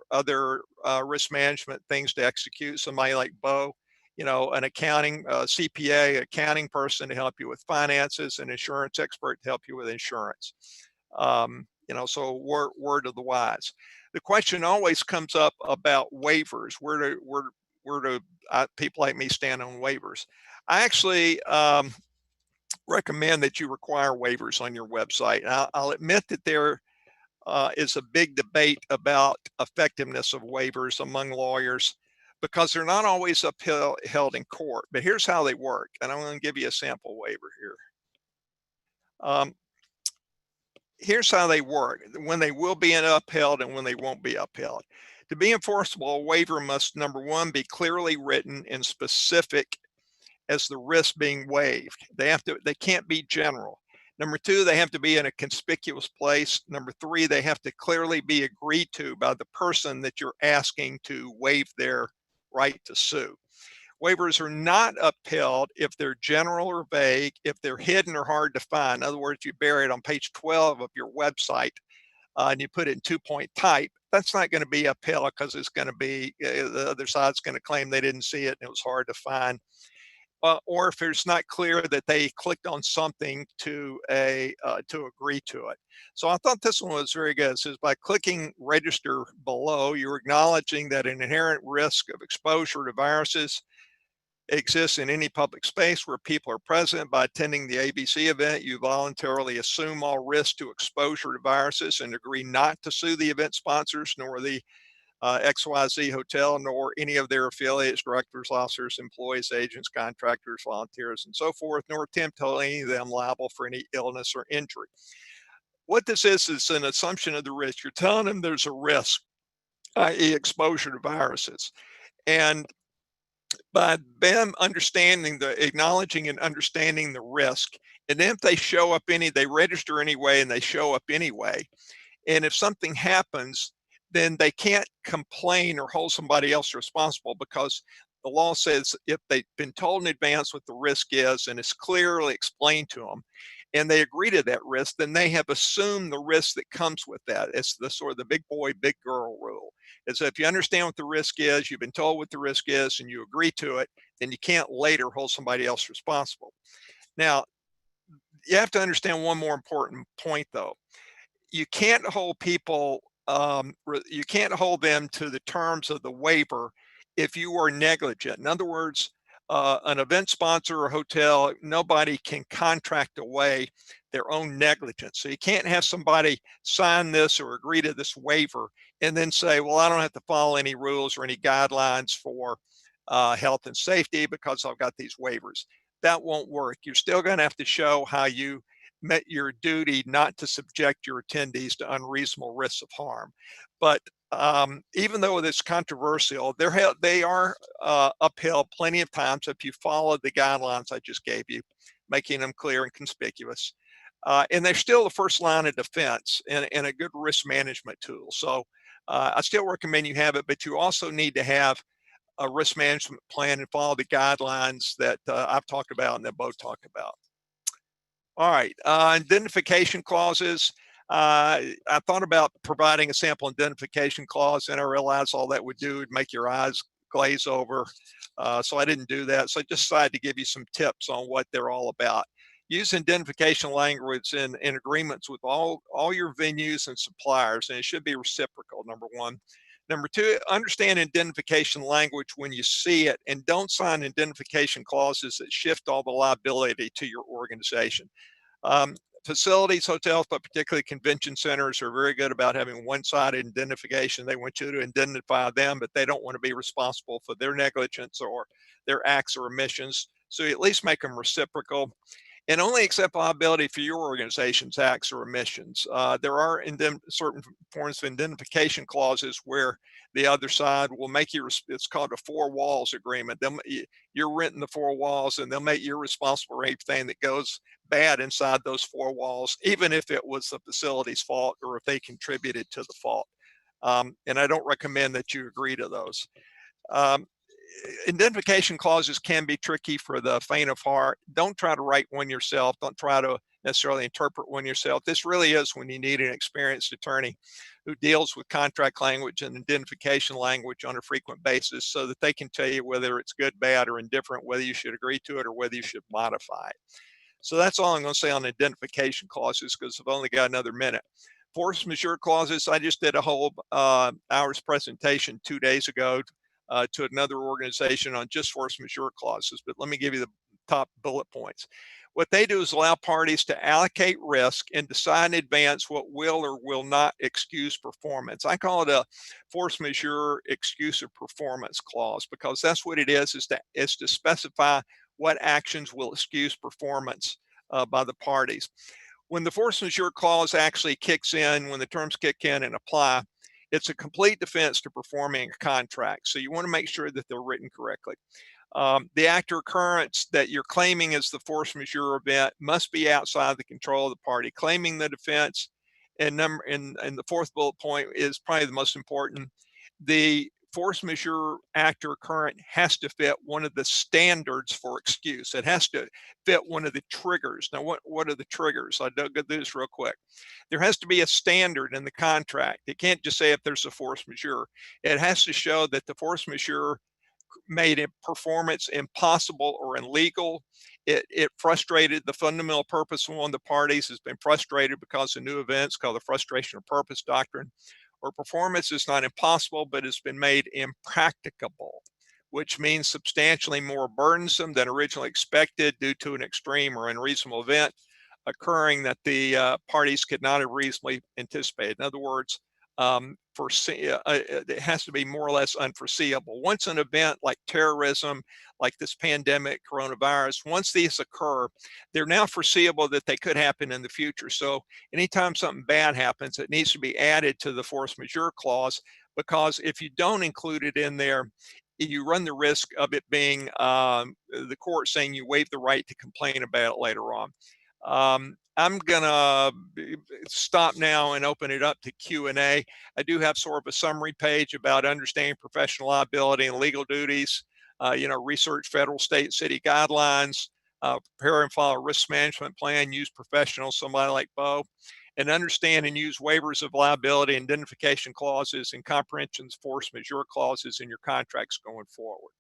risk management things to execute, somebody like Bo, an accounting, CPA, accounting person to help you with finances, an insurance expert to help you with insurance. So word of the wise. The question always comes up about waivers. Where do people like me stand on waivers? I actually recommend that you require waivers on your website. I'll admit that there is a big debate about effectiveness of waivers among lawyers, because they're not always upheld in court. But here's how they work, and I'm going to give you a sample waiver here. Here's how they work, when they will be upheld and when they won't be upheld. To be enforceable, a waiver must, number one, be clearly written and specific as the risk being waived. They can't be general. Number two, they have to be in a conspicuous place. Number three, they have to clearly be agreed to by the person that you're asking to waive their right to sue. Waivers are not upheld if they're general or vague, if they're hidden or hard to find. In other words, you bury it on page 12 of your website and you put it in 2-point type. That's not going to be upheld, because it's going to be, the other side's going to claim they didn't see it and it was hard to find. Or if it's not clear that they clicked on something to agree to it. So I thought this one was very good. It says, by clicking register below, you're acknowledging that an inherent risk of exposure to viruses exists in any public space where people are present. By attending the ABC event, you voluntarily assume all risk to exposure to viruses and agree not to sue the event sponsors, nor the XYZ Hotel, nor any of their affiliates, directors, officers, employees, agents, contractors, volunteers, and so forth, nor attempt to hold any of them liable for any illness or injury. What this is an assumption of the risk. You're telling them there's a risk, i.e. exposure to viruses. And by them acknowledging and understanding the risk, and then if they show up they register anyway and they show up anyway, and if something happens, then they can't complain or hold somebody else responsible, because The law says if they've been told in advance what the risk is and it's clearly explained to them, and they agree to that risk, then they have assumed the risk that comes with that. It's the sort of the big boy, big girl rule. Is if you understand what the risk is, you've been told what the risk is, and you agree to it, then you can't later hold somebody else responsible. Now, you have to understand one more important point, though. You can't hold people, you can't hold them to the terms of the waiver if you are negligent. In other words, an event sponsor or hotel, nobody can contract away their own negligence. So you can't have somebody sign this or agree to this waiver and then say, well, I don't have to follow any rules or any guidelines for health and safety because I've got these waivers. That won't work. You're still going to have to show how you met your duty not to subject your attendees to unreasonable risks of harm. But even though it's controversial, they are upheld plenty of times if you follow the guidelines I just gave you, making them clear and conspicuous. And they're still the first line of defense and a good risk management tool. So I still recommend you have it, but you also need to have a risk management plan and follow the guidelines that I've talked about and that Bo talked about. All right, indemnification clauses. I thought about providing a sample indemnification clause, and I realized all that would do would make your eyes glaze over. So I didn't do that. So I just decided to give you some tips on what they're all about. Use indemnification language in agreements with all your venues and suppliers, and it should be reciprocal, number one. Number two, understand indemnification language when you see it, and don't sign indemnification clauses that shift all the liability to your organization. Facilities, hotels, but particularly convention centers are very good about having one-sided indemnification. They want you to indemnify them, but they don't want to be responsible for their negligence or their acts or omissions. So you at least make them reciprocal. And only accept liability for your organization's acts or omissions. There are certain forms of indemnification clauses where the other side will make you, it's called a four walls agreement. You're renting the four walls and they'll make you responsible for anything that goes bad inside those four walls, even if it was the facility's fault or if they contributed to the fault. And I don't recommend that you agree to those. Indemnification clauses can be tricky for the faint of heart. Don't try to write one yourself. Don't try to necessarily interpret one yourself. This really is when you need an experienced attorney who deals with contract language and indemnification language on a frequent basis so that they can tell you whether it's good, bad, or indifferent, whether you should agree to it or whether you should modify it. So that's all I'm going to say on indemnification clauses because I've only got another minute. Force majeure clauses, I just did a whole hour's presentation 2 days ago to another organization on just force majeure clauses, but let me give you the top bullet points. What they do is allow parties to allocate risk and decide in advance what will or will not excuse performance. I call it a force majeure excuse of performance clause because that's what it is to specify what actions will excuse performance by the parties. When the force majeure clause actually kicks in, when the terms kick in and apply, it's a complete defense to performing a contract. So you want to make sure that they're written correctly. The act or occurrence that you're claiming as the force majeure event must be outside the control of the party claiming the defense. And the fourth bullet point is probably the most important. The force majeure act or occurrence has to fit one of the standards for excuse. It has to fit one of the triggers. Now, what are the triggers? I'll go through this real quick. There has to be a standard in the contract. It can't just say if there's a force majeure. It has to show that the force majeure made a performance impossible or illegal. It frustrated the fundamental purpose of one of the parties has been frustrated because of new events called the frustration of purpose doctrine. Or performance is not impossible, but it's been made impracticable, which means substantially more burdensome than originally expected due to an extreme or unreasonable event occurring that the parties could not have reasonably anticipated. In other words, it has to be more or less unforeseeable. Once an event like terrorism, like this pandemic, coronavirus, once these occur, they're now foreseeable that they could happen in the future. So anytime something bad happens, it needs to be added to the force majeure clause, because if you don't include it in there, you run the risk of it being the court saying you waive the right to complain about it later on. I'm gonna stop now and open it up to Q&A. I do have sort of a summary page about understanding professional liability and legal duties. research federal, state, city guidelines, prepare and follow a risk management plan, use professionals, somebody like Bo, and understand and use waivers of liability, indemnification clauses, and comprehensive force majeure clauses in your contracts going forward.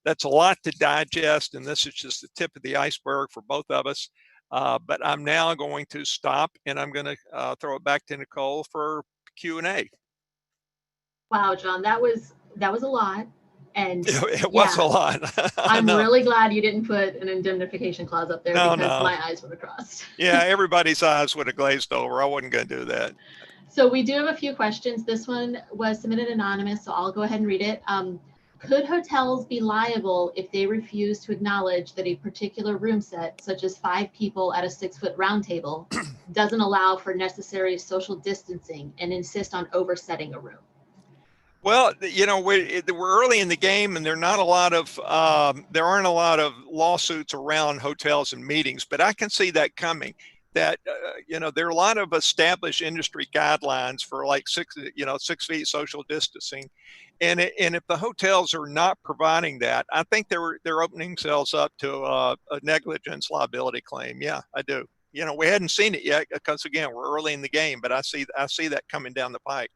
That's a lot to digest, and this is just the tip of the iceberg for both of us. But I'm now going to stop, and I'm going to throw it back to Nicole for Q&A. Wow, John, that was a lot. And It was a lot. I'm really glad you didn't put an indemnification clause up there because my eyes would have crossed. Yeah, everybody's eyes would have glazed over. I wasn't going to do that. So we do have a few questions. This one was submitted anonymous, so I'll go ahead and read it. Could hotels be liable if they refuse to acknowledge that a particular room set, such as 5 people at a 6-foot round table, doesn't allow for necessary social distancing and insist on oversetting a room? Well, we're early in the game, and there aren't a lot of lawsuits around hotels and meetings, but I can see that coming. That there are a lot of established industry guidelines for like 6 feet social distancing, and if the hotels are not providing that, I think they're opening themselves up to a negligence liability claim. Yeah, I do. We hadn't seen it yet because again we're early in the game, but I see that coming down the pike.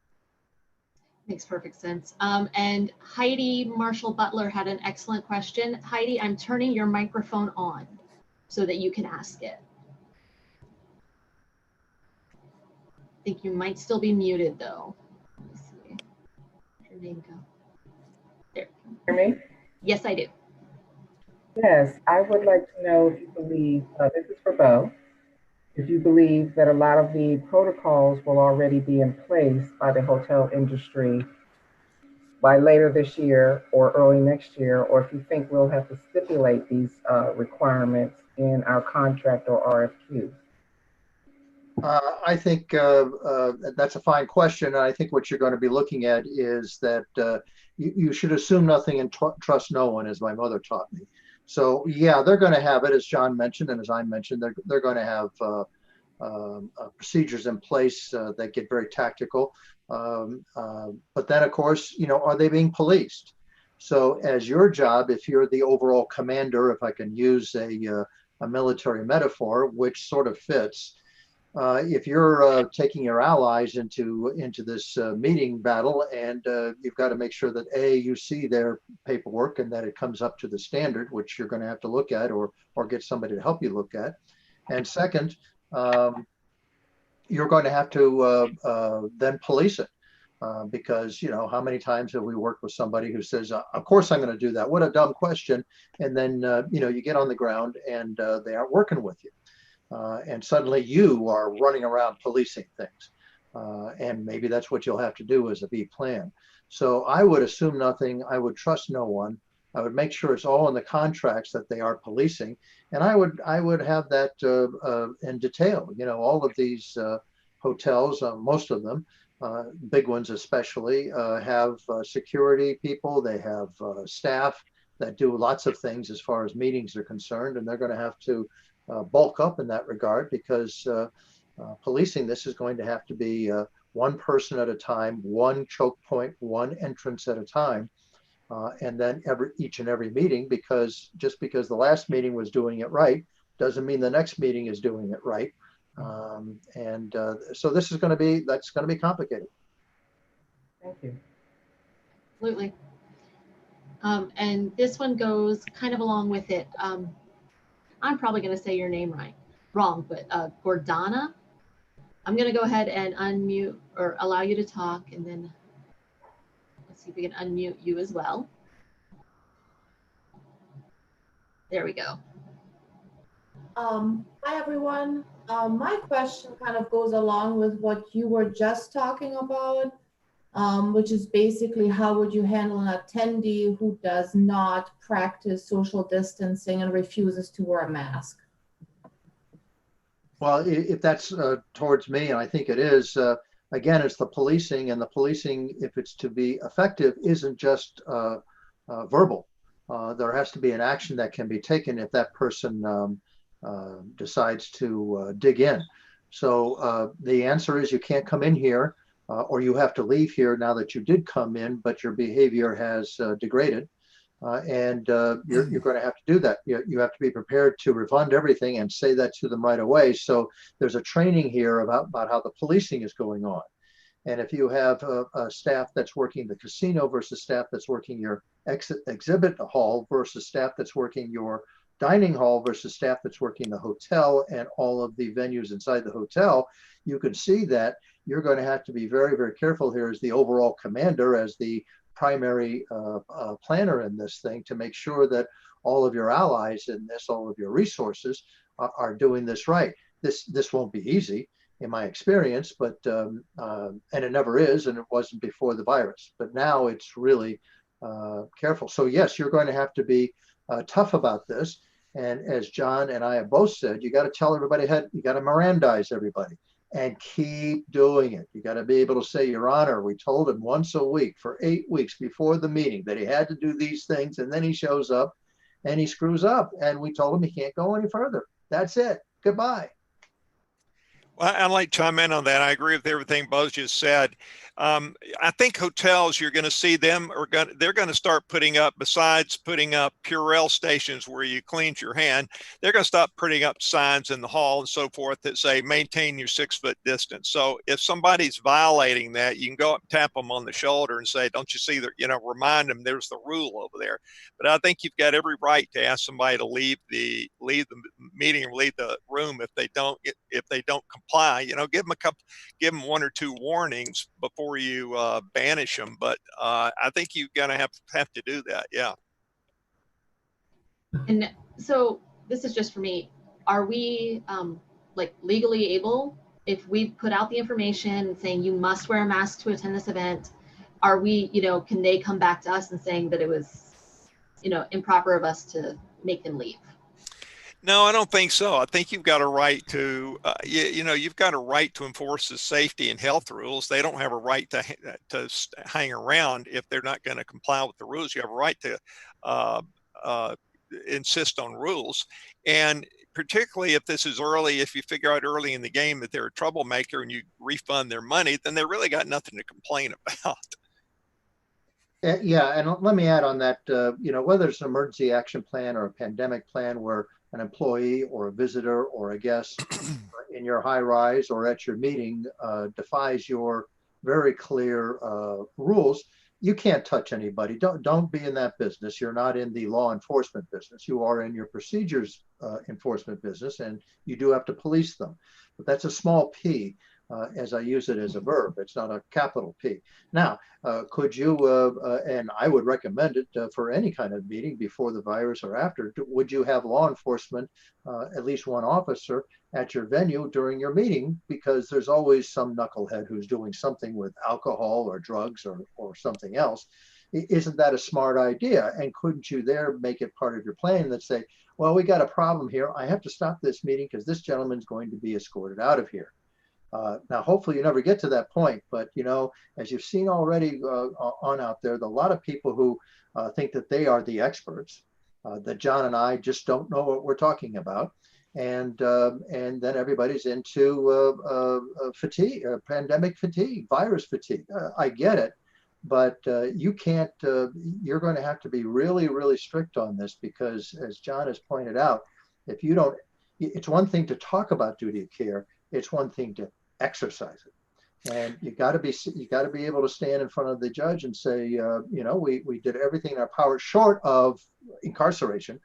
Makes perfect sense. And Heidi Marshall Butler had an excellent question. Heidi, I'm turning your microphone on so that you can ask it. I think you might still be muted though. Let's see. Where'd your name go? There. Hear me? Yes, I do. Yes, I would like to know if you believe, this is for Bo, if you believe that a lot of the protocols will already be in place by the hotel industry by later this year or early next year, or if you think we'll have to stipulate these requirements in our contract or RFQ. I think that's a fine question. And I think what you're going to be looking at is that you should assume nothing and trust no one, as my mother taught me. So yeah, they're going to have it, as John mentioned, and as I mentioned, they're going to have procedures in place that get very tactical. But then, of course, are they being policed? So as your job, if you're the overall commander, if I can use a military metaphor, which sort of fits, if you're taking your allies into this meeting battle, and you've got to make sure that you see their paperwork and that it comes up to the standard, which you're going to have to look at or get somebody to help you look at. And second, you're going to have to then police it. Because, how many times have we worked with somebody who says, of course I'm going to do that. What a dumb question. And then, you get on the ground and they aren't working with you. And suddenly you are running around policing things. And maybe that's what you'll have to do as a B plan. So I would assume nothing. I would trust no one. I would make sure it's all in the contracts that they are policing. And I would have that in detail. All of these hotels, most of them, big ones especially, have security people. They have staff that do lots of things as far as meetings are concerned. And they're going to have to bulk up in that regard, because policing this is going to have to be one person at a time, one choke point, one entrance at a time, and then each and every meeting, because just because the last meeting was doing it right doesn't mean the next meeting is doing it right. So this is going to be complicated. Thank you. Absolutely. And this one goes kind of along with it. I'm probably going to say your name wrong, but Gordana. I'm going to go ahead and unmute or allow you to talk, and then let's see if we can unmute you as well. There we go. Hi, everyone. My question kind of goes along with what you were just talking about, which is basically how would you handle an attendee who does not practice social distancing and refuses to wear a mask? Well, if that's towards me, and I think it is, again, it's the policing, and the policing, if it's to be effective, isn't just verbal. There has to be an action that can be taken if that person decides to dig in. So the answer is you can't come in here, or you have to leave here now that you did come in, but your behavior has degraded. You're going to have to do that. You have to be prepared to refund everything and say that to them right away. So there's a training here about how the policing is going on. And if you have a staff that's working the casino versus staff that's working your exhibit hall versus staff that's working your dining hall versus staff that's working the hotel and all of the venues inside the hotel, you can see that you're going to have to be very, very careful here as the overall commander, as the primary planner in this thing, to make sure that all of your allies in this, all of your resources are doing this right. This won't be easy in my experience, but and it never is, and it wasn't before the virus. But now it's really careful. So yes, you're going to have to be tough about this. And as John and I have both said, you got to tell everybody ahead, you got to Mirandize everybody and keep doing it. You got to be able to say, Your Honor, we told him once a week for 8 weeks before the meeting that he had to do these things. And then he shows up and he screws up. And we told him he can't go any further. That's it. Goodbye. Well, I'd like to chime in on that. I agree with everything Buzz just said. I think hotels, you're going to see them they're going to start putting up, besides putting up Purell stations where you cleanse your hand, they're going to stop putting up signs in the hall and so forth that say maintain your 6 foot distance. So if somebody's violating that, you can go up and tap them on the shoulder and say, don't you see that, remind them there's the rule over there. But I think you've got every right to ask somebody to leave the meeting or leave the room if they don't comply. Give them 1 or 2 warnings before you banish them. But I think you're gonna have to do that. Yeah. And so this is just for me. Are we like legally able, if we put out the information saying you must wear a mask to attend this event, are we, can they come back to us and saying that it was, improper of us to make them leave? No, I don't think so. I think you've got a right to, you've got a right to enforce the safety and health rules. They don't have a right to hang around if they're not going to comply with the rules. You have a right to insist on rules. And particularly if this is early, if you figure out early in the game that they're a troublemaker and you refund their money, then they really got nothing to complain about. Yeah, and let me add on that, whether it's an emergency action plan or a pandemic plan where an employee or a visitor or a guest in your high rise or at your meeting defies your very clear rules, you can't touch anybody. Don't be in that business. You're not in the law enforcement business. You are in your procedures enforcement business, and you do have to police them. But that's a small p. As I use it as a verb. It's not a capital P. Now, could you, and I would recommend it for any kind of meeting before the virus or after, would you have law enforcement, at least one officer at your venue during your meeting? Because there's always some knucklehead who's doing something with alcohol or drugs or something else. Isn't that a smart idea? And couldn't you there make it part of your plan that say, well, we got a problem here. I have to stop this meeting because this gentleman's going to be escorted out of here. Now, hopefully you never get to that point, but as you've seen already on out there, a lot of people who think that they are the experts, that John and I just don't know what we're talking about. And then everybody's into fatigue, pandemic fatigue, virus fatigue. I get it, but you can't, you're going to have to be really, really strict on this because as John has pointed out, if you don't, it's one thing to talk about duty of care. It's one thing to exercise it, and you got to be able to stand in front of the judge and say, we did everything in our power, short of incarceration,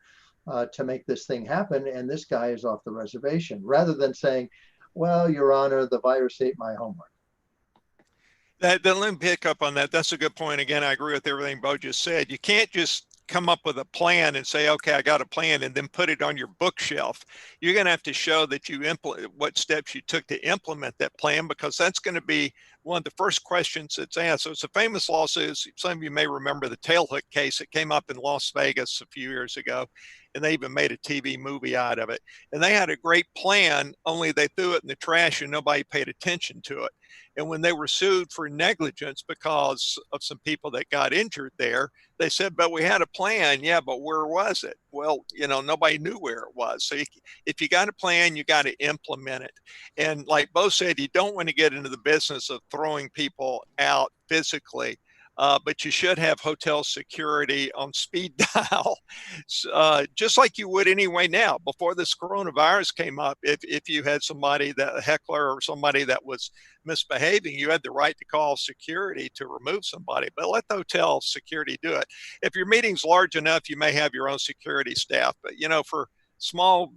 to make this thing happen, and this guy is off the reservation. Rather than saying, well, Your Honor, the virus ate my homework. Then let me pick up on that. That's a good point. Again, I agree with everything Bo just said. You can't just come up with a plan and say, okay, I got a plan, and then put it on your bookshelf. You're going to have to show that you what steps you took to implement that plan, because that's going to be one of the first questions that's asked. So it's a famous lawsuit. Some of you may remember the Tailhook case that came up in Las Vegas a few years ago, and they even made a TV movie out of it. And they had a great plan, only they threw it in the trash and nobody paid attention to it. And when they were sued for negligence because of some people that got injured there, they said, but we had a plan. Yeah, but where was it? Well, nobody knew where it was. So if you got a plan, you got to implement it. And like Bo said, you don't want to get into the business of throwing people out physically but you should have hotel security on speed dial, just like you would anyway now. Before this coronavirus came up, if you had somebody, that a heckler or somebody that was misbehaving, you had the right to call security to remove somebody, but let the hotel security do it. If your meeting's large enough, you may have your own security staff, but for small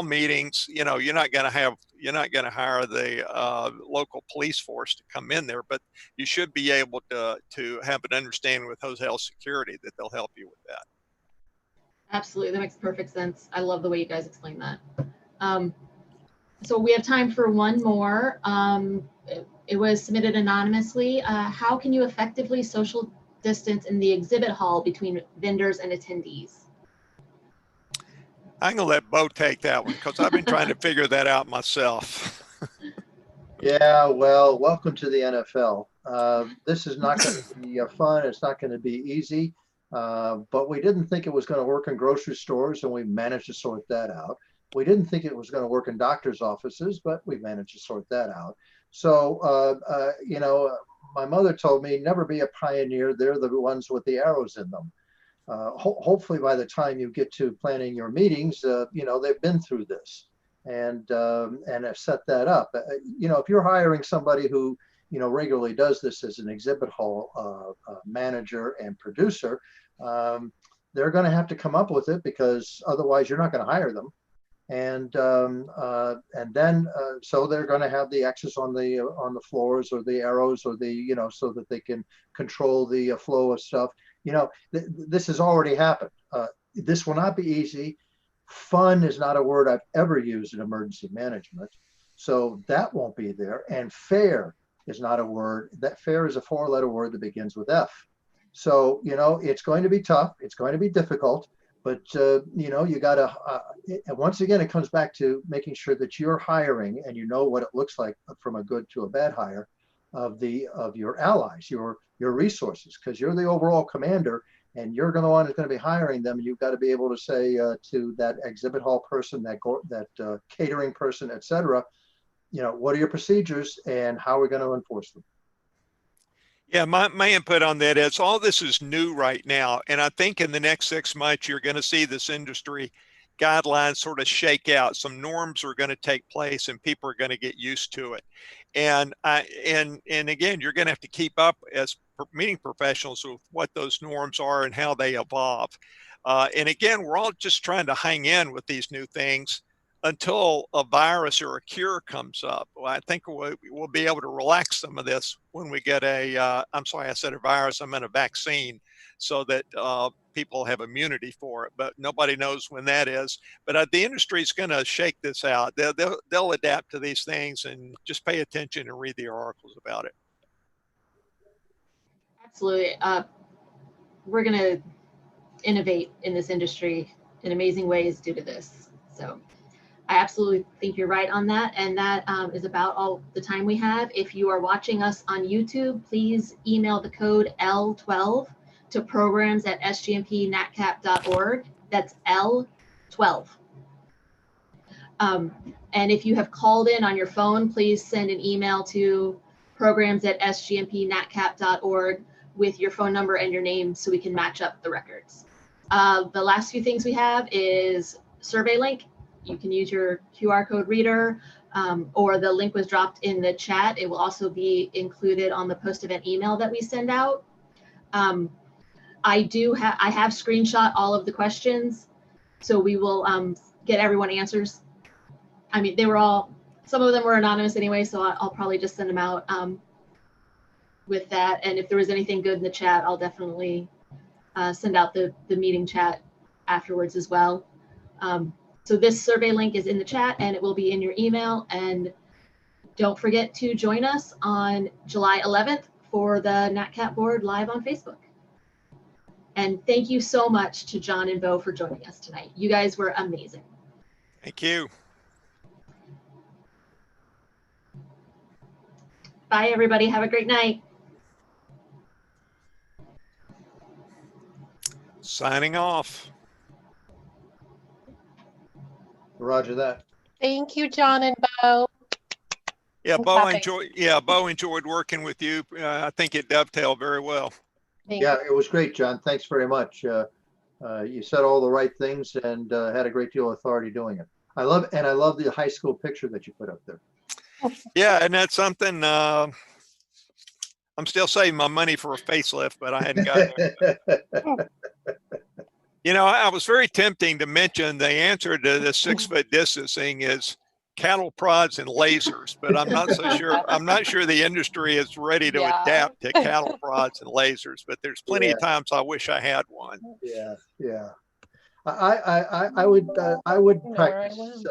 meetings, you're not going to hire the local police force to come in there, but you should be able to have an understanding with hotel security that they'll help you with that. Absolutely, that makes perfect sense. I love the way you guys explain that. So we have time for one more. It was submitted anonymously. How can you effectively social distance in the exhibit hall between vendors and attendees? I'm going to let Bo take that one because I've been trying to figure that out myself. Yeah, well, welcome to the NFL. This is not going to be fun. It's not going to be easy, but we didn't think it was going to work in grocery stores, and we managed to sort that out. We didn't think it was going to work in doctors' offices, but we managed to sort that out. So, my mother told me, never be a pioneer. They're the ones with the arrows in them. Hopefully by the time you get to planning your meetings, they've been through this and have set that up. If you're hiring somebody who, regularly does this as an exhibit hall manager and producer, they're going to have to come up with it because otherwise you're not going to hire them. And then so they're going to have the X's on the floors or the arrows or the, so that they can control the flow of stuff. This has already happened. This will not be easy. Fun is not a word I've ever used in emergency management. So that won't be there. And fair is not a word. That fair is a 4-letter word that begins with F. So, it's going to be tough. It's going to be difficult. But, you got to, once again, it comes back to making sure that you're hiring and you know what it looks like from a good to a bad hire of your allies, your resources, because you're the overall commander and you're going to be hiring them. And you've got to be able to say to that exhibit hall person, that catering person, et cetera, what are your procedures and how are we going to enforce them? Yeah, my input on that is all this is new right now. And I think in the next 6 months, you're going to see this industry guidelines sort of shake out. Some norms are going to take place and people are going to get used to it. And again, you're going to have to keep up as meeting professionals with what those norms are and how they evolve. And again, we're all just trying to hang in with these new things until a virus or a cure comes up. Well, I think we'll be able to relax some of this when we get I'm sorry, I said a virus, I meant a vaccine, so that people have immunity for it, but nobody knows when that is. But the industry is going to shake this out. They'll adapt to these things and just pay attention and read the articles about it. Absolutely. We're going to innovate in this industry in amazing ways due to this. So I absolutely think you're right on that. And that is about all the time we have. If you are watching us on YouTube, please email the code L12 to programs@sgmpnatcap.org. That's L12. And if you have called in on your phone, please send an email to programs@sgmpnatcap.org with your phone number and your name so we can match up the records. The last few things we have is survey link. You can use your QR code reader or the link was dropped in the chat. It will also be included on the post-event email that we send out. I have screenshot all of the questions, so we will get everyone answers. I mean, some of them were anonymous anyway, so I'll probably just send them out with that. And if there was anything good in the chat, I'll definitely send out the meeting chat afterwards as well. So this survey link is in the chat and it will be in your email. And don't forget to join us on July 11th for the NatCap board live on Facebook. And thank you so much to John and Bo for joining us tonight. You guys were amazing. Thank you. Bye, everybody. Have a great night. Signing off. Roger that. Thank you, John and Bo. Yeah, I'm Bo clapping. enjoyed working with you. I think it dovetailed very well. Yeah, it was great, John. Thanks very much. You said all the right things and had a great deal of authority doing it. I love the high school picture that you put up there. Yeah, and that's something, I'm still saving my money for a facelift, but I hadn't got there. You know, I was very tempting to mention the answer to the 6-foot distancing is cattle prods and lasers, but I'm not so sure. I'm not sure the industry is ready to Yeah. adapt to cattle prods and lasers, but there's plenty of times I wish I had one. Yeah, yeah. I would You know where I practice was.